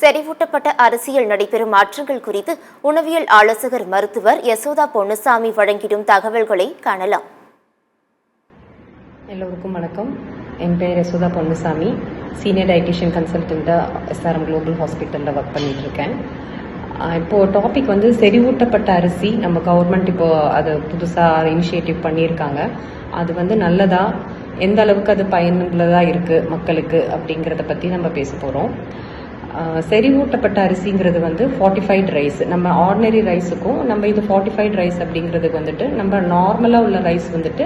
செறிவூட்டப்பட்ட அரிசியில் நடைபெறும் மாற்றங்கள் குறித்து உணவியல் ஆலோசகர் மருத்துவர் யசோதா பொன்னுசாமி வழங்கிடும் தகவல்களை காணலாம். எல்லோருக்கும் வணக்கம். என் பெயர் யசோதா பொன்னுசாமி. சீனியர் டயட்டிஷியன் கன்சல்டண்ட்டாக எஸ்ஆர்எம் குளோபல் ஹாஸ்பிட்டலில் ஒர்க் பண்ணிட்டு இருக்கேன். இப்போது டாபிக் வந்து செறிவூட்டப்பட்ட அரிசி. நம்ம கவர்மெண்ட் இப்போது அது புதுசாக இனிஷியேட்டிவ் பண்ணியிருக்காங்க. அது வந்து நல்லதா, எந்த அளவுக்கு அது பயனுள்ளதாக இருக்குது மக்களுக்கு அப்படிங்கிறத பற்றி நம்ம பேச போகிறோம். செறிவூட்டப்பட்ட அரிசிங்கிறது வந்து ஃபார்ட்டிஃபைட் ரைஸ். நம்ம ஆர்டினரி ரைஸுக்கும் நம்ம இது ஃபார்ட்டிஃபைட் ரைஸ் அப்படிங்கிறதுக்கு வந்துட்டு நம்ம நார்மலாக உள்ள ரைஸ் வந்துட்டு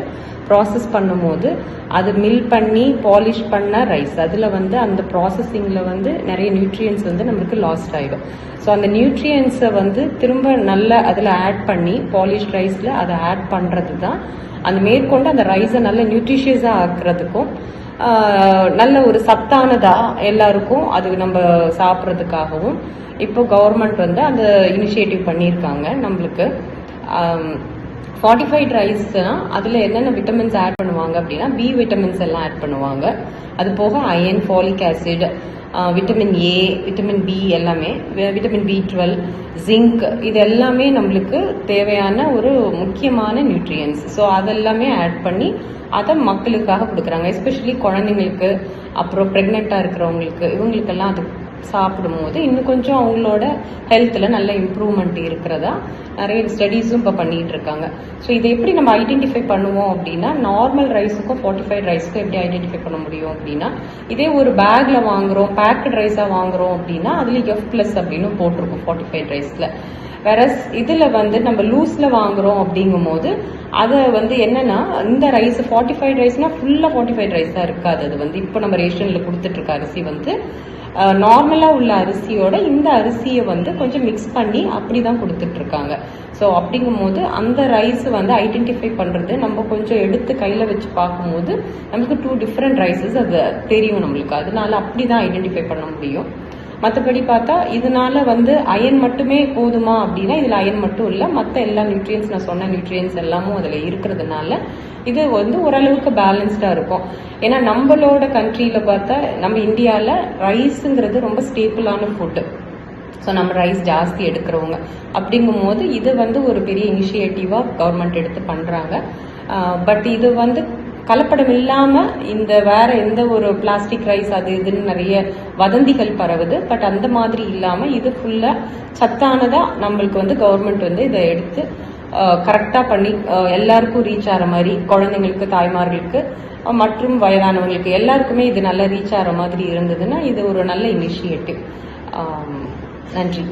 ப்ராசஸ் பண்ணும்போது அது மில் பண்ணி பாலிஷ் பண்ண ரைஸ், அதில் வந்து அந்த ப்ராசஸிங்கில் வந்து நிறைய நியூட்ரியன்ஸ் வந்து நம்மளுக்கு லாஸ்ட் ஆகிடும். ஸோ அந்த நியூட்ரியன்ஸை வந்து திரும்ப நல்ல அதில் ஆட் பண்ணி பாலிஷ் ரைஸில் அதை ஆட் பண்ணுறது தான் அந்த மேற்கொண்டு அந்த ரைஸை நல்ல நியூட்ரிஷியஸாக ஆக்குறதுக்கும் நல்ல ஒரு சத்தானதா எல்லாருக்கும் அது நம்ம சாப்பிட்றதுக்காகவும் இப்போ கவர்மெண்ட் வந்து அந்த இனிஷியேட்டிவ் பண்ணியிருக்காங்க. நம்மளுக்கு ஃபார்ட்டிஃபைட் ரைஸ்னா அதில் என்னென்ன விட்டமின்ஸ் ஆட் பண்ணுவாங்க அப்படின்னா பி விட்டமின்ஸ் எல்லாம் ஆட் பண்ணுவாங்க. அது போக iron, folic acid, vitamin A, vitamin B எல்லாமே, விட்டமின் B12, ஜிங்க், இது எல்லாமே நம்மளுக்கு தேவையான ஒரு முக்கியமான நியூட்ரியன்ஸ். ஸோ அதெல்லாமே ஆட் பண்ணி அதை மக்களுக்காக கொடுக்குறாங்க. எஸ்பெஷலி குழந்தைங்களுக்கு, அப்புறம் ப்ரெக்னெண்ட்டாக இருக்கிறவங்களுக்கு, இவங்களுக்கெல்லாம் அது சாப்பிடும்போது இன்னும் கொஞ்சம் அவங்களோட ஹெல்த்தில் நல்ல இம்ப்ரூவ்மெண்ட் இருக்கிறதா நிறைய ஸ்டடீஸும் இப்போ பண்ணிகிட்டு இருக்காங்க. ஸோ இதை எப்படி நம்ம ஐடென்டிஃபை பண்ணுவோம் அப்படின்னா, நார்மல் ரைஸுக்கும் ஃபார்ட்டிஃபைட் ரைஸுக்கும் எப்படி ஐடென்டிஃபை பண்ண முடியும் அப்படின்னா, இதே ஒரு பேக்கில் வாங்குகிறோம், பேக்கட் ரைஸாக வாங்குகிறோம் அப்படின்னா அதில் F+ அப்படின்னு போட்டிருக்கும் ஃபார்ட்டிஃபைட் ரைஸில். வேற இதில் வந்து நம்ம லூஸில் வாங்குகிறோம் அப்படிங்கும் போது அதை வந்து என்னன்னா, இந்த ரைஸ் ஃபார்ட்டிஃபைட் ரைஸ்னால் ஃபுல்லாக ஃபார்ட்டிஃபைட் ரைஸாக இருக்காது. அது வந்து இப்போ நம்ம ரேஷனில் கொடுத்துட்ருக்க அரிசி வந்து நார்மலாக உள்ள அரிசியோட இந்த அரிசியை வந்து கொஞ்சம் மிக்ஸ் பண்ணி அப்படி தான் கொடுத்துட்ருக்காங்க. ஸோ அப்படிங்கும் போது அந்த ரைஸ் வந்து ஐடென்டிஃபை பண்ணுறது நம்ம கொஞ்சம் எடுத்து கையில் வச்சு பார்க்கும்போது நமக்கு 2 டிஃப்ரெண்ட் ரைஸஸ் அது தெரியும் நம்மளுக்கு. அதனால அப்படி தான் ஐடென்டிஃபை பண்ண முடியும். மற்றபடி பார்த்தா இதனால வந்து அயன் மட்டுமே போதுமா அப்படின்னா இதில் அயன் மட்டும் இல்லை, மற்ற எல்லா நியூட்ரியன்ஸ், நான் சொன்ன நியூட்ரியன்ஸ் எல்லாமும் அதில் இருக்கிறதுனால இது வந்து ஓரளவுக்கு பேலன்ஸ்டாக இருக்கும். ஏன்னா நம்மளோட கண்ட்ரியில் பார்த்தா நம்ம இந்தியாவில் ரைஸுங்கிறது ரொம்ப ஸ்டேபிளான ஃபுட்டு. ஸோ நம்ம ரைஸ் ஜாஸ்தி எடுக்கிறவங்க அப்படிங்கும் போது இது வந்து ஒரு பெரிய இனிஷியேட்டிவாக கவர்மெண்ட் எடுத்து பண்ணுறாங்க. பட் இது வந்து கலப்படம் இல்லாமல் இந்த வேற எந்த ஒரு பிளாஸ்டிக் ரைஸ் அது இதுன்னு நிறைய வதந்திகள் பரவுது. பட் அந்த மாதிரி இல்லாமல் இது ஃபுல்லாக சத்தானதாக நம்மளுக்கு வந்து கவர்மெண்ட் வந்து இதை எடுத்து கரெக்டாக பண்ணி எல்லாருக்கும் ரீச் ஆகிற மாதிரி, குழந்தைங்களுக்கு, தாய்மார்களுக்கு மற்றும் வயதானவங்களுக்கு எல்லாருக்குமே இது நல்லா ரீச் ஆகிற மாதிரி இருந்ததுன்னா இது ஒரு நல்ல இனிஷியேட்டிவ். நன்றி.